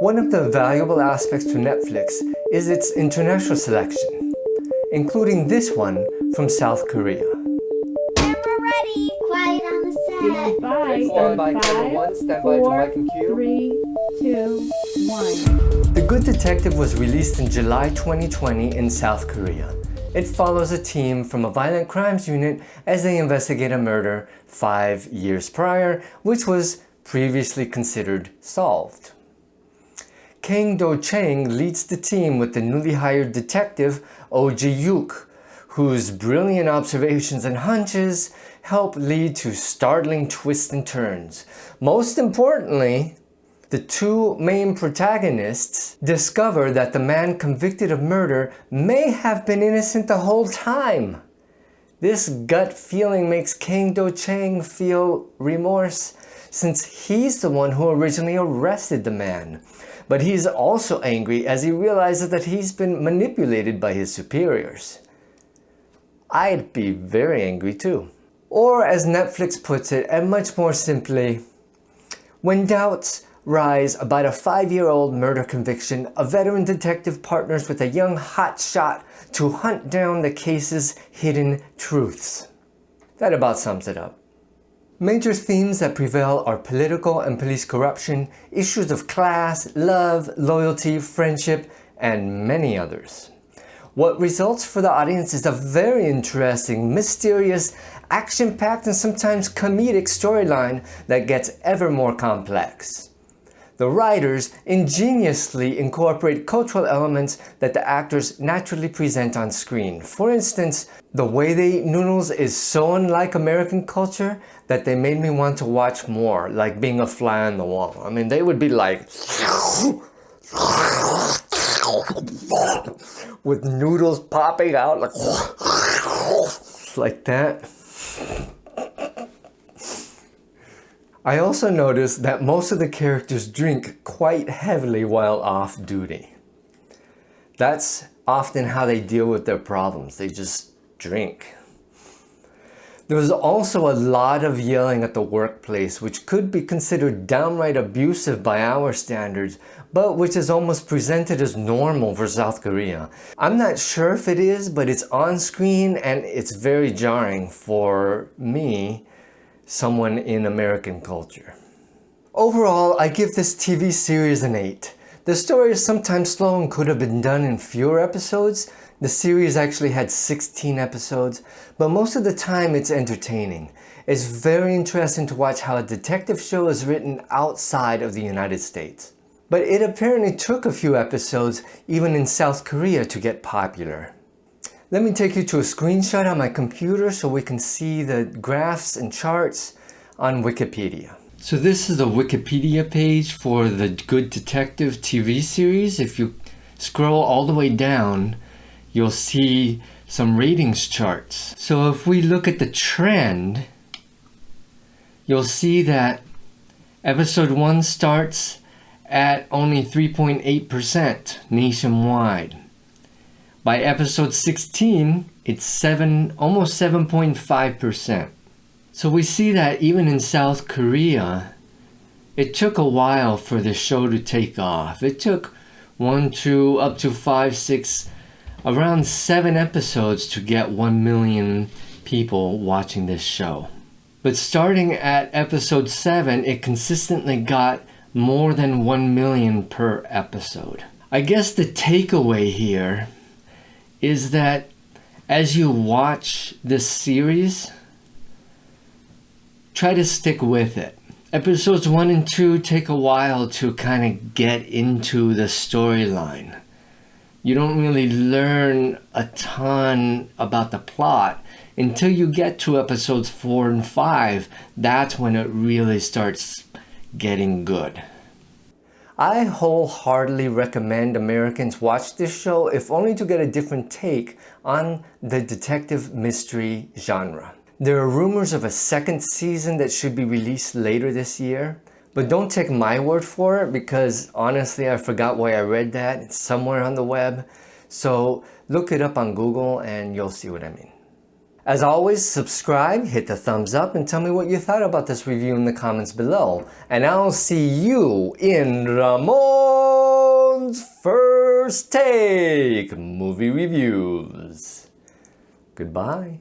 One of the valuable aspects to Netflix is its international selection, including this one from South Korea. Camera ready. Quiet on the set. Stand by. Stand by, camera one. Stand by to my computer. 3, 2, 1. The Good Detective was released in July 2020 in South Korea. It follows a team from a violent crimes unit as they investigate a murder 5 years prior, which was previously considered solved. Kang Do-chang leads the team with the newly hired detective Oh Ji-yuk, whose brilliant observations and hunches help lead to startling twists and turns. Most importantly, the two main protagonists discover that the man convicted of murder may have been innocent the whole time. This gut feeling makes Kang Do-chang feel remorse, since he's the one who originally arrested the man. But he's also angry as he realizes that he's been manipulated by his superiors. I'd be very angry too. Or as Netflix puts it, and much more simply, when doubts rise about a 5-year-old murder conviction, a veteran detective partners with a young hotshot to hunt down the case's hidden truths. That about sums it up. Major themes that prevail are political and police corruption, issues of class, love, loyalty, friendship, and many others. What results for the audience is a very interesting, mysterious, action-packed, and sometimes comedic storyline that gets ever more complex. The writers ingeniously incorporate cultural elements that the actors naturally present on screen. For instance, the way they eat noodles is so unlike American culture that they made me want to watch more, like being a fly on the wall. I mean, they would be like with noodles popping out like that. I also noticed that most of the characters drink quite heavily while off duty. That's often how they deal with their problems. They just drink. There was also a lot of yelling at the workplace, which could be considered downright abusive by our standards, but which is almost presented as normal for South Korea. I'm not sure if it is, but it's on screen and it's very jarring for me, someone in American culture. Overall, I give this TV series an 8. The story is sometimes slow and could have been done in fewer episodes. The series actually had 16 episodes, but most of the time it's entertaining. It's very interesting to watch how a detective show is written outside of the United States. But it apparently took a few episodes, even in South Korea, to get popular. Let me take you to a screenshot on my computer so we can see the graphs and charts on Wikipedia. So this is the Wikipedia page for the Good Detective TV series. If you scroll all the way down, you'll see some ratings charts. So if we look at the trend, you'll see that episode 1 starts at only 3.8% nationwide. By episode 16, it's almost 7.5%. So we see that even in South Korea, it took a while for the show to take off. It took 1, 2, up to 5, 6, around 7 episodes to get 1 million people watching this show. But starting at episode 7, it consistently got more than 1 million per episode. I guess the takeaway here is that as you watch this series, try to stick with it. Episodes 1 and 2 take a while to kind of get into the storyline. You don't really learn a ton about the plot until you get to episodes 4 and 5. That's when it really starts getting good. I wholeheartedly recommend Americans watch this show, if only to get a different take on the detective mystery genre. There are rumors of a second season that should be released later this year, but don't take my word for it because honestly I forgot where I read that. It's somewhere on the web. So look it up on Google and you'll see what I mean. As always, subscribe, hit the thumbs up, and tell me what you thought about this review in the comments below. And I'll see you in Ramon! First Take Movie Reviews. Goodbye.